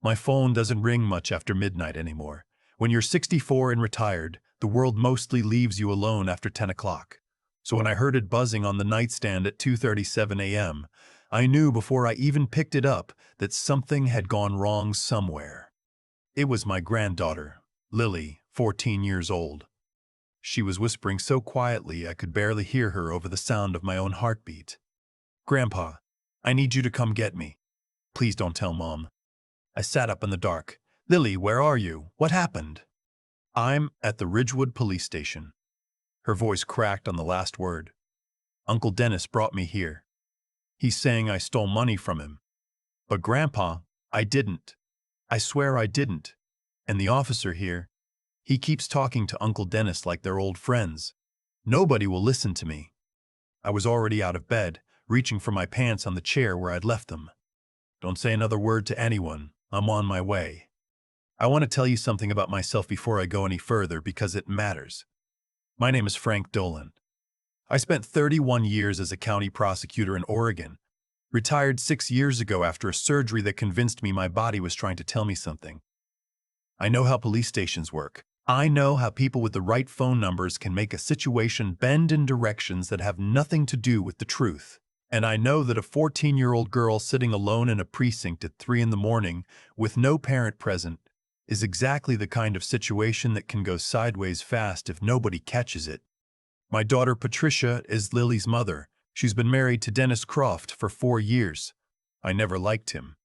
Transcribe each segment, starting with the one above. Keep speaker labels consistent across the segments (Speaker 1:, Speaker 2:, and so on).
Speaker 1: My phone doesn't ring much after midnight anymore. When you're 64 and retired, the world mostly leaves you alone after 10 o'clock. So when I heard it buzzing on the nightstand at 2:37 a.m., I knew before I even picked it up that something had gone wrong somewhere. It was my granddaughter, Lily, 14 years old. She was whispering so quietly I could barely hear her over the sound of my own heartbeat. "Grandpa, I need you to come get me. Please don't tell Mom." I sat up in the dark. "Lily, where are you? What happened?" "I'm at the Ridgewood police station." Her voice cracked on the last word. "Uncle Dennis brought me here. He's saying I stole money from him. But Grandpa, I didn't. I swear I didn't. And the officer here, he keeps talking to Uncle Dennis like they're old friends. Nobody will listen to me." I was already out of bed, reaching for my pants on the chair where I'd left them. "Don't say another word to anyone. I'm on my way. I want to tell you something about myself before I go any further because it matters. My name is Frank Dolan. I spent 31 years as a county prosecutor in Oregon, retired 6 years ago after a surgery that convinced me my body was trying to tell me something. I know how police stations work. I know how people with the right phone numbers can make a situation bend in directions that have nothing to do with the truth. And I know that a 14-year-old girl sitting alone in a precinct at 3 in the morning with no parent present is exactly the kind of situation that can go sideways fast if nobody catches it. My daughter Patricia is Lily's mother. She's been married to Dennis Croft for 4 years. I never liked him.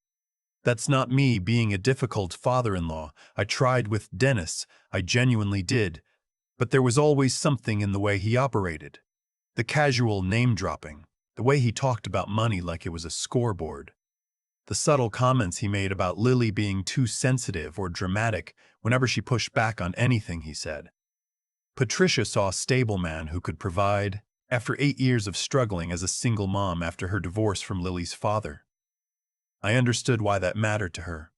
Speaker 1: That's not me being a difficult father-in-law. I tried with Dennis, I genuinely did. But there was always something in the way he operated. The casual name-dropping, the way he talked about money like it was a scoreboard. The subtle comments he made about Lily being too sensitive or dramatic whenever she pushed back on anything he said. Patricia saw a stable man who could provide, after 8 years of struggling as a single mom after her divorce from Lily's father. I understood why that mattered to her.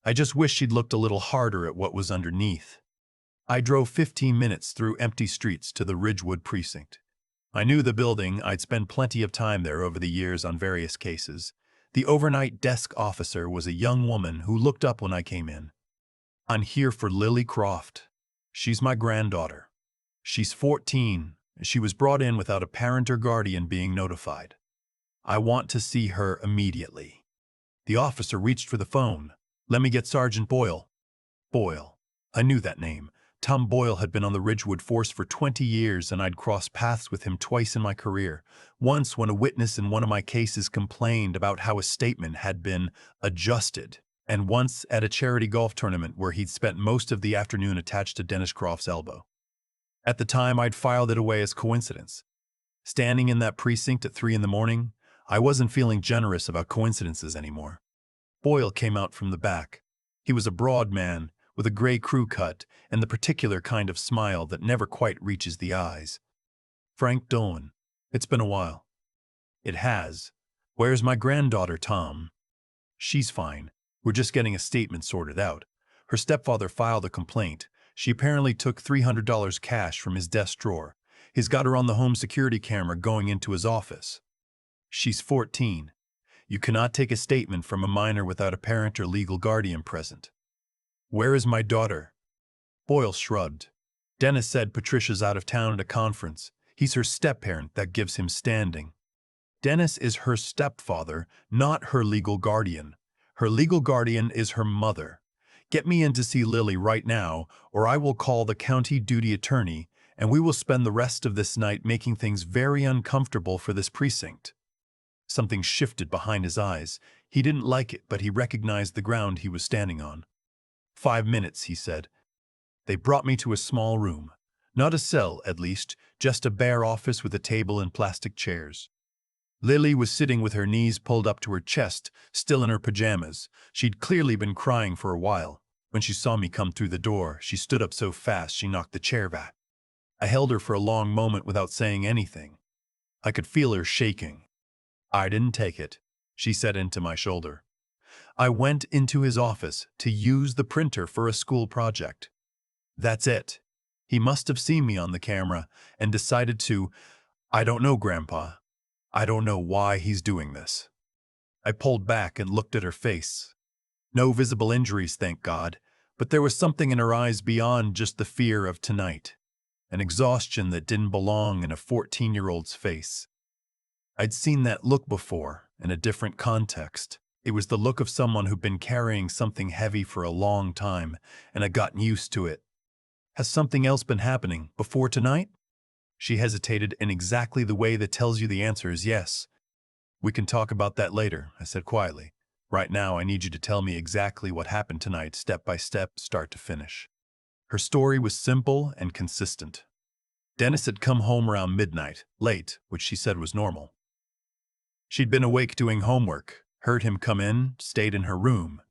Speaker 1: I just wished she'd looked a little harder at what was underneath. I drove 15 minutes through empty streets to the Ridgewood precinct. I knew the building. I'd spent plenty of time there over the years on various cases. The overnight desk officer was a young woman who looked up when I came in. "I'm here for Lily Croft. She's my granddaughter. She's 14. She was brought in without a parent or guardian being notified. I want to see her immediately." The officer reached for the phone. "Let me get Sergeant Boyle." Boyle. I knew that name. Tom Boyle had been on the Ridgewood force for 20 years, and I'd crossed paths with him twice in my career. Once when a witness in one of my cases complained about how a statement had been adjusted, and once at a charity golf tournament where he'd spent most of the afternoon attached to Dennis Croft's elbow. At the time, I'd filed it away as coincidence. Standing in that precinct at 3 in the morning, I wasn't feeling generous about coincidences anymore. Boyle came out from the back. He was a broad man, with a gray crew cut and the particular kind of smile that never quite reaches the eyes. "Frank Dolan, it's been a while." "It has. Where's my granddaughter, Tom?" "She's fine. We're just getting a statement sorted out. Her stepfather filed a complaint. She apparently took $300 cash from his desk drawer. He's got her on the home security camera going into his office. She's 14. You cannot take a statement from a minor without a parent or legal guardian present." "Where is my daughter?" Boyle shrugged. "Dennis said Patricia's out of town at a conference. He's her step-parent. That gives him standing. Dennis is her stepfather, not her legal guardian. Her legal guardian is her mother. Get me in to see Lily right now, or I will call the county duty attorney, and we will spend the rest of this night making things very uncomfortable for this precinct." Something shifted behind his eyes. He didn't like it, but he recognized the ground he was standing on. "5 minutes," he said. They brought me to a small room. Not a cell, at least, just a bare office with a table and plastic chairs. Lily was sitting with her knees pulled up to her chest, still in her pajamas. She'd clearly been crying for a while. When she saw me come through the door, she stood up so fast she knocked the chair back. I held her for a long moment without saying anything. I could feel her shaking. "I didn't take it," she said into my shoulder. "I went into his office to use the printer for a school project." That's it. He must have seen me on the camera and decided to, "I don't know, Grandpa. I don't know why he's doing this." I pulled back and looked at her face. No visible injuries, thank God, but there was something in her eyes beyond just the fear of tonight, an exhaustion that didn't belong in a 14-year-old's face. I'd seen that look before, in a different context. It was the look of someone who'd been carrying something heavy for a long time and had gotten used to it. Has something else been happening before tonight? She hesitated in exactly the way that tells you the answer is yes. We can talk about that later, I said quietly. Right now, I need you to tell me exactly what happened tonight, step by step, start to finish. Her story was simple and consistent. Dennis had come home around midnight, late, which she said was normal. She'd been awake doing homework, heard him come in, stayed in her room.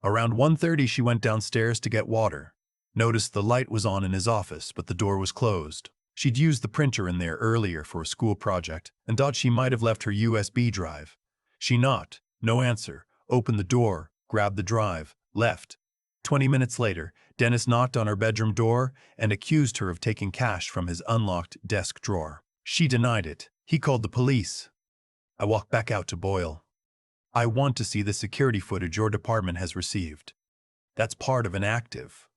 Speaker 1: Around 1:30, she went downstairs to get water. Noticed the light was on in his office, but the door was closed. She'd used the printer in there earlier for a school project and thought she might have left her USB drive. She knocked, no answer, opened the door, grabbed the drive, left. 20 minutes later, Dennis knocked on her bedroom door and accused her of taking cash from his unlocked desk drawer. She denied it. He called the police. I walked back out to Boyle. I want to see the security footage your department has received. That's part of an active.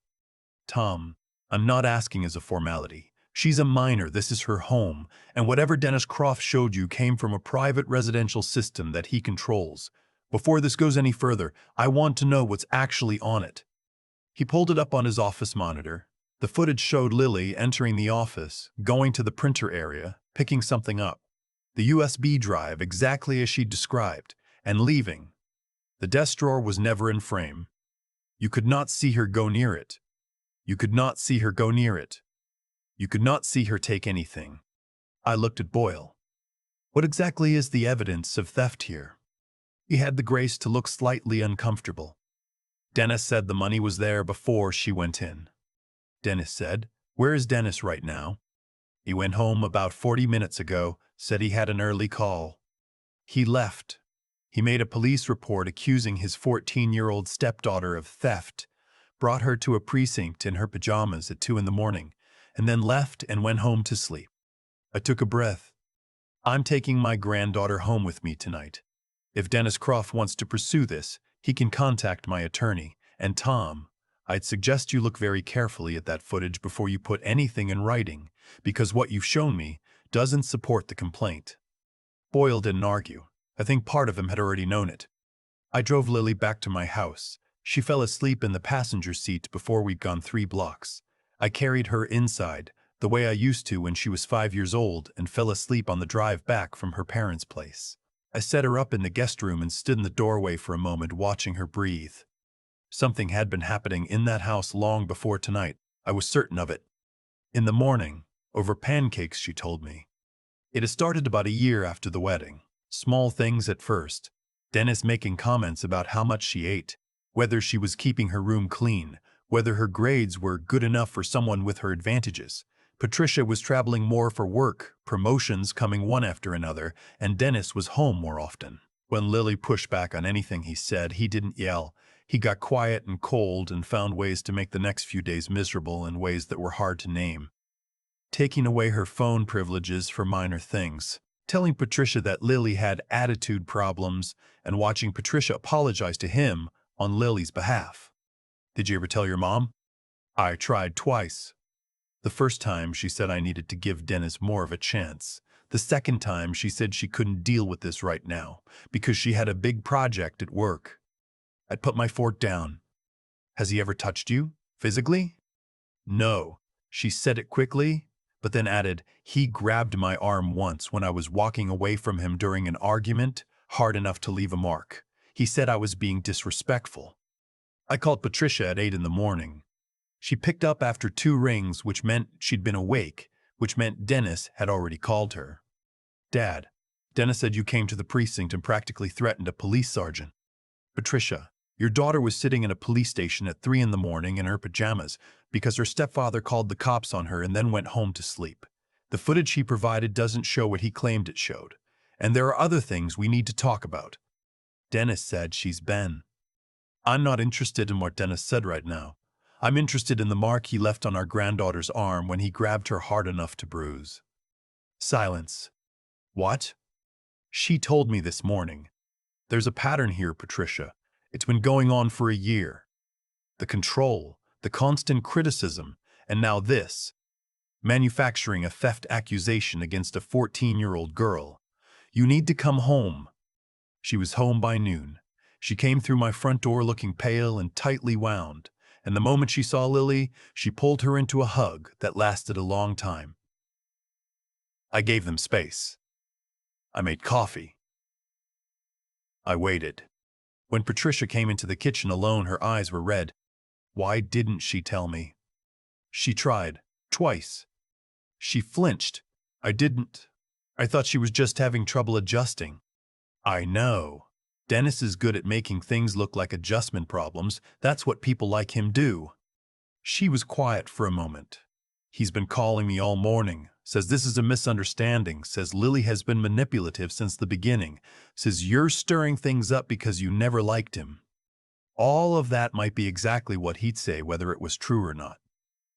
Speaker 1: Tom, I'm not asking as a formality. She's a minor, this is her home, and whatever Dennis Croft showed you came from a private residential system that he controls. Before this goes any further, I want to know what's actually on it. He pulled it up on his office monitor. The footage showed Lily entering the office, going to the printer area, picking something up. The USB drive exactly as she described, and leaving. The desk drawer was never in frame. You could not see her go near it. You could not see her go near it. You could not see her take anything. I looked at Boyle. What exactly is the evidence of theft here? He had the grace to look slightly uncomfortable. Dennis said the money was there before she went in. Dennis said, where is Dennis right now? He went home about 40 minutes ago, said he had an early call. He left. He made a police report accusing his 14-year-old stepdaughter of theft, brought her to a precinct in her pajamas at 2 in the morning, and then left and went home to sleep. I took a breath. I'm taking my granddaughter home with me tonight. If Dennis Croft wants to pursue this, he can contact my attorney. And Tom, I'd suggest you look very carefully at that footage before you put anything in writing, because what you've shown me doesn't support the complaint. Boyle didn't argue. I think part of him had already known it. I drove Lily back to my house. She fell asleep in the passenger seat before we'd gone 3 blocks. I carried her inside, the way I used to when she was 5 years old, and fell asleep on the drive back from her parents' place. I set her up in the guest room and stood in the doorway for a moment watching her breathe. Something had been happening in that house long before tonight. I was certain of it. In the morning, over pancakes, she told me. It had started about a year after the wedding. Small things at first. Dennis making comments about how much she ate, whether she was keeping her room clean, whether her grades were good enough for someone with her advantages. Patricia was traveling more for work, promotions coming one after another, and Dennis was home more often. When Lily pushed back on anything he said, he didn't yell. He got quiet and cold and found ways to make the next few days miserable in ways that were hard to name. Taking away her phone privileges for minor things, telling Patricia that Lily had attitude problems, and watching Patricia apologize to him on Lily's behalf. Did you ever tell your mom? I tried twice. The first time, she said I needed to give Dennis more of a chance. The second time, she said she couldn't deal with this right now because she had a big project at work. I'd put my fork down. Has he ever touched you, physically? No. She said it quickly, but then added, he grabbed my arm once when I was walking away from him during an argument, hard enough to leave a mark. He said I was being disrespectful. I called Patricia at 8 in the morning. She picked up after 2 rings, which meant she'd been awake, which meant Dennis had already called her. Dad, Dennis said you came to the precinct and practically threatened a police sergeant. Patricia, your daughter was sitting in a police station at 3 in the morning in her pajamas because her stepfather called the cops on her and then went home to sleep. The footage he provided doesn't show what he claimed it showed. And there are other things we need to talk about. Dennis said she's been. I'm not interested in what Dennis said right now. I'm interested in the mark he left on our granddaughter's arm when he grabbed her hard enough to bruise. Silence. What? She told me this morning. There's a pattern here, Patricia. It's been going on for a year. The control, the constant criticism, and now this. Manufacturing a theft accusation against a 14-year-old girl. You need to come home. She was home by noon. She came through my front door looking pale and tightly wound, and the moment she saw Lily, she pulled her into a hug that lasted a long time. I gave them space. I made coffee. I waited. When Patricia came into the kitchen alone, her eyes were red. Why didn't she tell me? She tried, twice. She flinched. I didn't. I thought she was just having trouble adjusting. I know. Dennis is good at making things look like adjustment problems. That's what people like him do. She was quiet for a moment. He's been calling me all morning. Says this is a misunderstanding. Says Lily has been manipulative since the beginning. Says you're stirring things up because you never liked him. All of that might be exactly what he'd say whether it was true or not.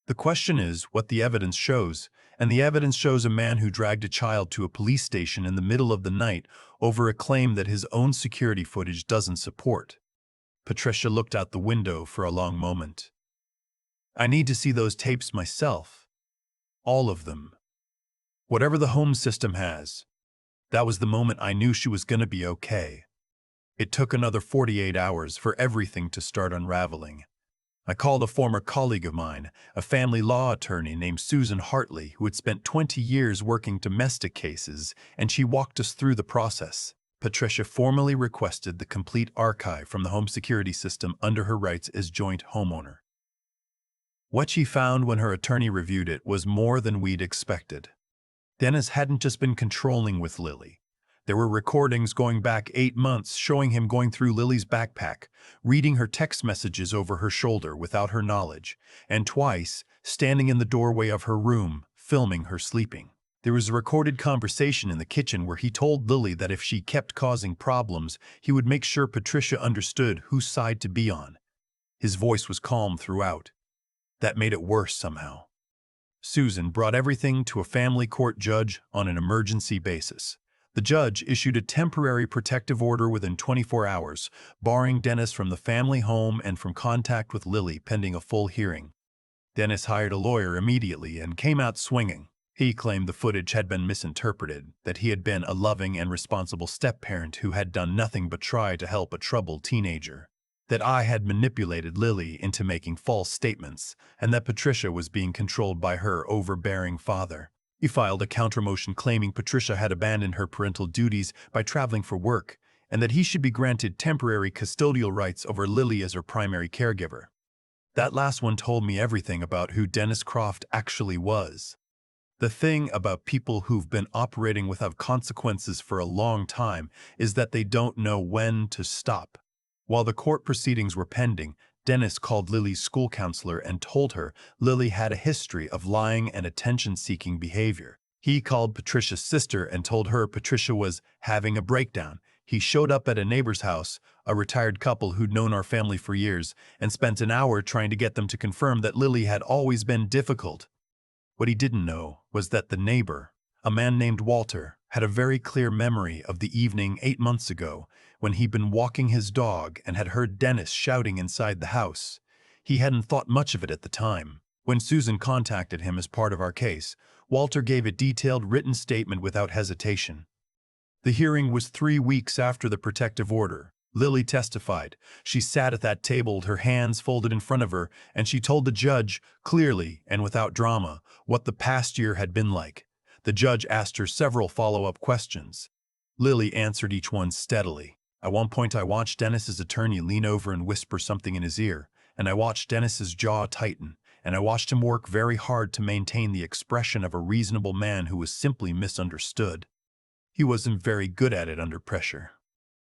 Speaker 1: The question is what the evidence shows, and the evidence shows a man who dragged a child to a police station in the middle of the night over a claim that his own security footage doesn't support. Patricia looked out the window for a long moment. I need to see those tapes myself. All of them. Whatever the home system has. That was the moment I knew she was going to be okay. It took another 48 hours for everything to start unraveling. I called a former colleague of mine, a family law attorney named Susan Hartley, who had spent 20 years working domestic cases, and she walked us through the process. Patricia formally requested the complete archive from the home security system under her rights as joint homeowner. What she found when her attorney reviewed it was more than we'd expected. Dennis hadn't just been controlling with Lily. There were recordings going back 8 months showing him going through Lily's backpack, reading her text messages over her shoulder without her knowledge, and twice standing in the doorway of her room, filming her sleeping. There was a recorded conversation in the kitchen where he told Lily that if she kept causing problems, he would make sure Patricia understood whose side to be on. His voice was calm throughout. That made it worse somehow. Susan brought everything to a family court judge on an emergency basis. The judge issued a temporary protective order within 24 hours, barring Dennis from the family home and from contact with Lily pending a full hearing. Dennis hired a lawyer immediately and came out swinging. He claimed the footage had been misinterpreted, that he had been a loving and responsible step-parent who had done nothing but try to help a troubled teenager, that I had manipulated Lily into making false statements, and that Patricia was being controlled by her overbearing father. He filed a countermotion claiming Patricia had abandoned her parental duties by traveling for work, and that he should be granted temporary custodial rights over Lily as her primary caregiver. That last one told me everything about who Dennis Croft actually was. The thing about people who've been operating without consequences for a long time is that they don't know when to stop. While the court proceedings were pending, Dennis called Lily's school counselor and told her Lily had a history of lying and attention-seeking behavior. He called Patricia's sister and told her Patricia was having a breakdown. He showed up at a neighbor's house, a retired couple who'd known our family for years, and spent an hour trying to get them to confirm that Lily had always been difficult. What he didn't know was that the neighbor, a man named Walter, had a very clear memory of the evening 8 months ago when he'd been walking his dog and had heard Dennis shouting inside the house. He hadn't thought much of it at the time. When Susan contacted him as part of our case, Walter gave a detailed written statement without hesitation. The hearing was 3 weeks after the protective order. Lily testified. She sat at that table, her hands folded in front of her, and she told the judge, clearly and without drama, what the past year had been like. The judge asked her several follow-up questions. Lily answered each one steadily. At one point, I watched Dennis's attorney lean over and whisper something in his ear, and I watched Dennis's jaw tighten, and I watched him work very hard to maintain the expression of a reasonable man who was simply misunderstood. He wasn't very good at it under pressure.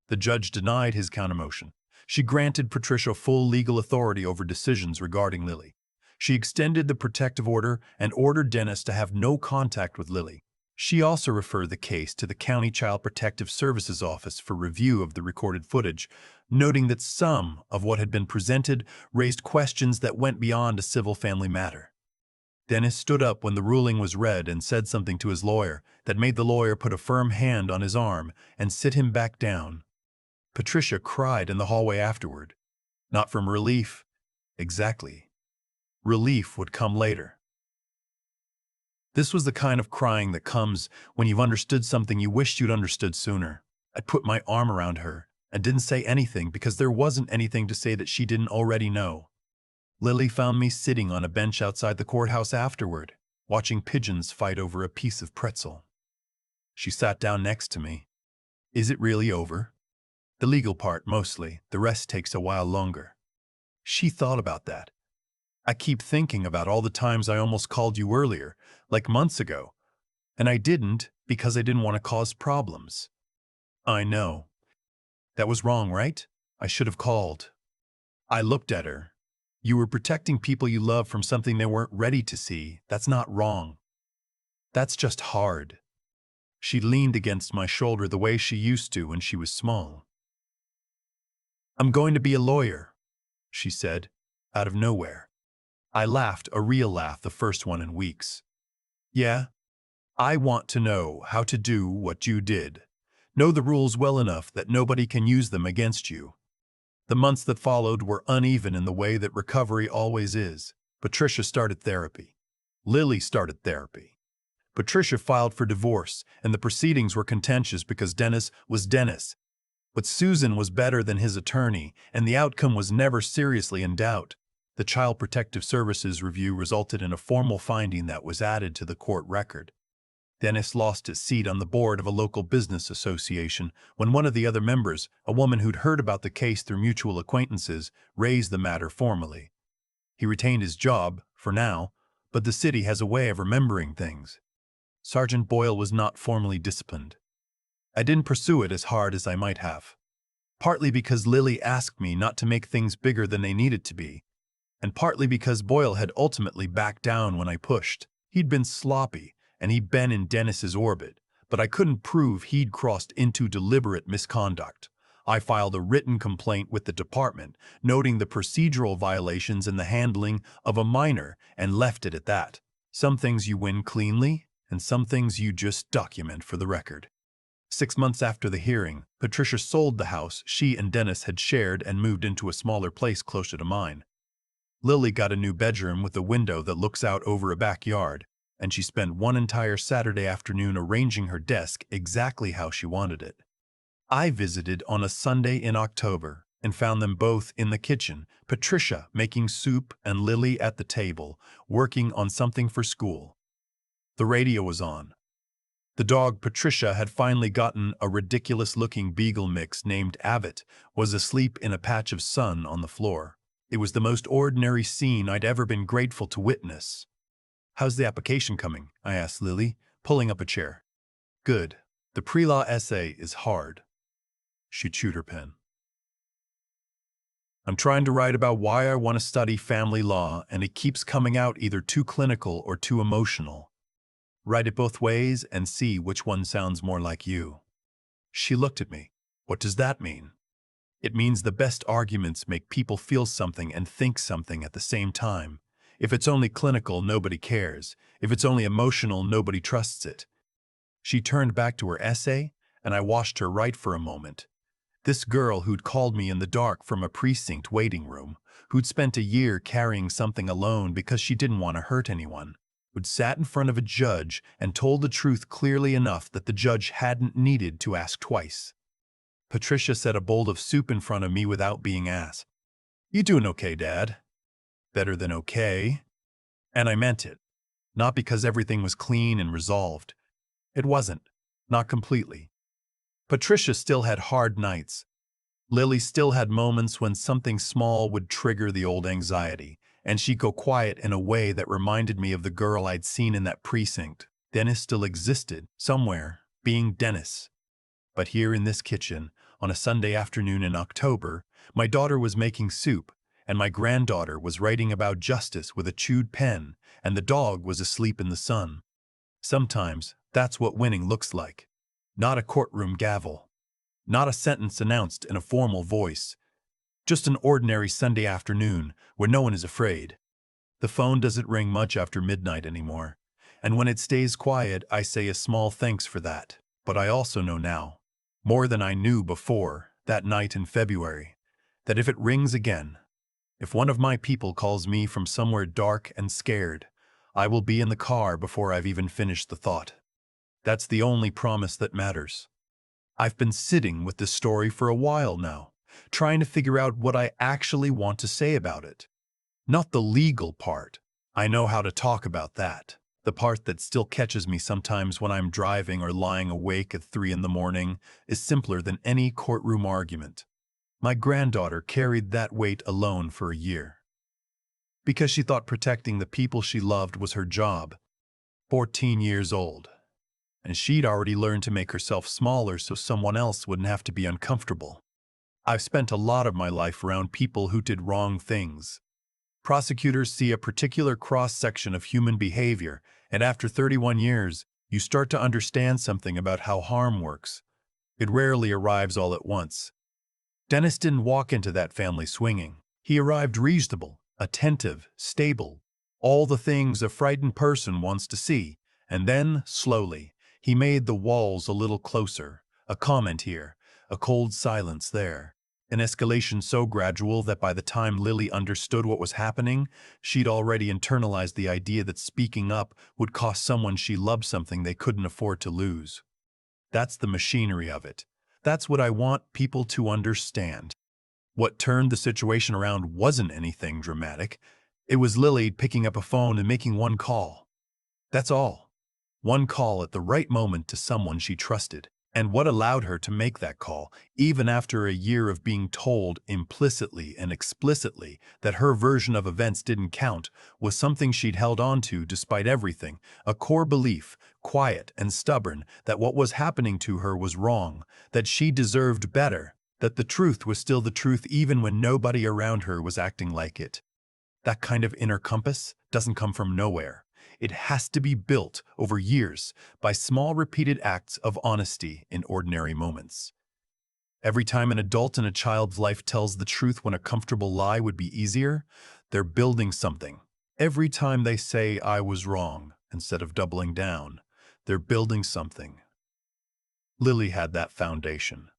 Speaker 1: The judge denied his countermotion. She granted Patricia full legal authority over decisions regarding Lily. She extended the protective order and ordered Dennis to have no contact with Lily. She also referred the case to the County Child Protective Services Office for review of the recorded footage, noting that some of what had been presented raised questions that went beyond a civil family matter. Dennis stood up when the ruling was read and said something to his lawyer that made the lawyer put a firm hand on his arm and sit him back down. Patricia cried in the hallway afterward. Not from relief. Exactly. Relief would come later. This was the kind of crying that comes when you've understood something you wished you'd understood sooner. I put my arm around her and didn't say anything because there wasn't anything to say that she didn't already know. Lily found me sitting on a bench outside the courthouse afterward, watching pigeons fight over a piece of pretzel. She sat down next to me. Is it really over? The legal part mostly, the rest takes a while longer. She thought about that. I keep thinking about all the times I almost called you earlier, like months ago, and I didn't because I didn't want to cause problems. I know. That was wrong, right? I should have called. I looked at her. You were protecting people you love from something they weren't ready to see. That's not wrong. That's just hard. She leaned against my shoulder the way she used to when she was small. I'm going to be a lawyer, she said, out of nowhere. I laughed, a real laugh, the first one in weeks. Yeah, I want to know how to do what you did. Know the rules well enough that nobody can use them against you. The months that followed were uneven in the way that recovery always is. Patricia started therapy. Lily started therapy. Patricia filed for divorce, and the proceedings were contentious because Dennis was Dennis. But Susan was better than his attorney, and the outcome was never seriously in doubt. The Child Protective Services review resulted in a formal finding that was added to the court record. Dennis lost his seat on the board of a local business association when one of the other members, a woman who'd heard about the case through mutual acquaintances, raised the matter formally. He retained his job, for now, but the city has a way of remembering things. Sergeant Boyle was not formally disciplined. I didn't pursue it as hard as I might have. Partly because Lily asked me not to make things bigger than they needed to be, and partly because Boyle had ultimately backed down when I pushed. He'd been sloppy, and he'd been in Dennis's orbit, but I couldn't prove he'd crossed into deliberate misconduct. I filed a written complaint with the department, noting the procedural violations in the handling of a minor, and left it at that. Some things you win cleanly, and some things you just document for the record. 6 months after the hearing, Patricia sold the house she and Dennis had shared and moved into a smaller place closer to mine. Lily got a new bedroom with a window that looks out over a backyard, and she spent one entire Saturday afternoon arranging her desk exactly how she wanted it. I visited on a Sunday in October and found them both in the kitchen, Patricia making soup and Lily at the table, working on something for school. The radio was on. The dog Patricia had finally gotten, a ridiculous-looking beagle mix named Avett, was asleep in a patch of sun on the floor. It was the most ordinary scene I'd ever been grateful to witness. How's the application coming? I asked Lily, pulling up a chair. Good. The pre-law essay is hard. She chewed her pen. I'm trying to write about why I want to study family law, and it keeps coming out either too clinical or too emotional. Write it both ways and see which one sounds more like you. She looked at me. What does that mean? It means the best arguments make people feel something and think something at the same time. If it's only clinical, nobody cares. If it's only emotional, nobody trusts it. She turned back to her essay, and I watched her write for a moment. This girl who'd called me in the dark from a precinct waiting room, who'd spent a year carrying something alone because she didn't want to hurt anyone, who'd sat in front of a judge and told the truth clearly enough that the judge hadn't needed to ask twice. Patricia set a bowl of soup in front of me without being asked. You doing okay, Dad? Better than okay. And I meant it. Not because everything was clean and resolved. It wasn't. Not completely. Patricia still had hard nights. Lily still had moments when something small would trigger the old anxiety, and she'd go quiet in a way that reminded me of the girl I'd seen in that precinct. Dennis still existed, somewhere, being Dennis. But here in this kitchen, on a Sunday afternoon in October, my daughter was making soup, and my granddaughter was writing about justice with a chewed pen, and the dog was asleep in the sun. Sometimes that's what winning looks like. Not a courtroom gavel. Not a sentence announced in a formal voice. Just an ordinary Sunday afternoon where no one is afraid. The phone doesn't ring much after midnight anymore, and when it stays quiet, I say a small thanks for that. But I also know now, more than I knew before, that night in February, that if it rings again, if one of my people calls me from somewhere dark and scared, I will be in the car before I've even finished the thought. That's the only promise that matters. I've been sitting with this story for a while now, trying to figure out what I actually want to say about it. Not the legal part. I know how to talk about that. The part that still catches me sometimes when I'm driving or lying awake at 3 in the morning is simpler than any courtroom argument. My granddaughter carried that weight alone for a year. Because she thought protecting the people she loved was her job. 14 years old. And she'd already learned to make herself smaller so someone else wouldn't have to be uncomfortable. I've spent a lot of my life around people who did wrong things. Prosecutors see a particular cross-section of human behavior, and after 31 years, you start to understand something about how harm works. It rarely arrives all at once. Dennis didn't walk into that family swinging. He arrived reasonable, attentive, stable, all the things a frightened person wants to see, and then, slowly, he made the walls a little closer, a comment here, a cold silence there, an escalation so gradual that by the time Lily understood what was happening, she'd already internalized the idea that speaking up would cost someone she loved something they couldn't afford to lose. That's the machinery of it. That's what I want people to understand. What turned the situation around wasn't anything dramatic. It was Lily picking up a phone and making one call. That's all. One call at the right moment to someone she trusted. And what allowed her to make that call, even after a year of being told implicitly and explicitly that her version of events didn't count, was something she'd held on to despite everything, a core belief, quiet and stubborn, that what was happening to her was wrong, that she deserved better, that the truth was still the truth even when nobody around her was acting like it. That kind of inner compass doesn't come from nowhere. It has to be built over years by small repeated acts of honesty in ordinary moments. Every time an adult in a child's life tells the truth when a comfortable lie would be easier, they're building something. Every time they say, "I was wrong," instead of doubling down, they're building something. Lily had that foundation.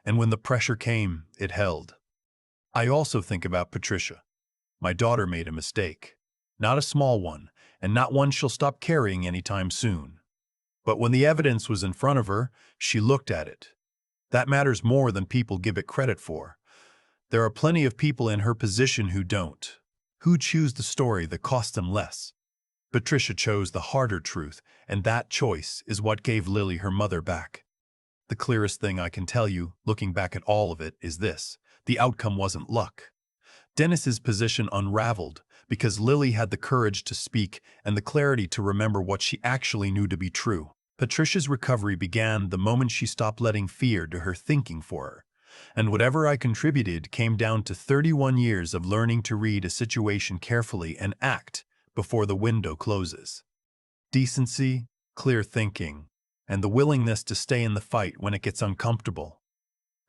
Speaker 1: And when the pressure came, it held. I also think about Patricia. My daughter made a mistake. Not a small one, and not one she'll stop carrying anytime soon. But when the evidence was in front of her, she looked at it. That matters more than people give it credit for. There are plenty of people in her position who don't, who choose the story that costs them less. Patricia chose the harder truth, and that choice is what gave Lily her mother back. The clearest thing I can tell you, looking back at all of it, is this: the outcome wasn't luck. Dennis's position unraveled because Lily had the courage to speak and the clarity to remember what she actually knew to be true. Patricia's recovery began the moment she stopped letting fear do her thinking for her. And whatever I contributed came down to 31 years of learning to read a situation carefully and act before the window closes. Decency, clear thinking, and the willingness to stay in the fight when it gets uncomfortable.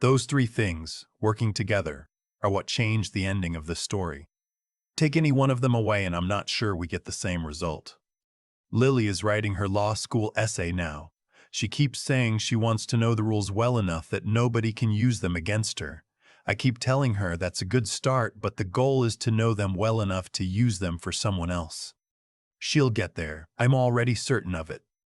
Speaker 1: Those three things, working together, are what changed the ending of this story. Take any one of them away and I'm not sure we get the same result. Lily is writing her law school essay now. She keeps saying she wants to know the rules well enough that nobody can use them against her. I keep telling her that's a good start, but the goal is to know them well enough to use them for someone else. She'll get there. I'm already certain of it.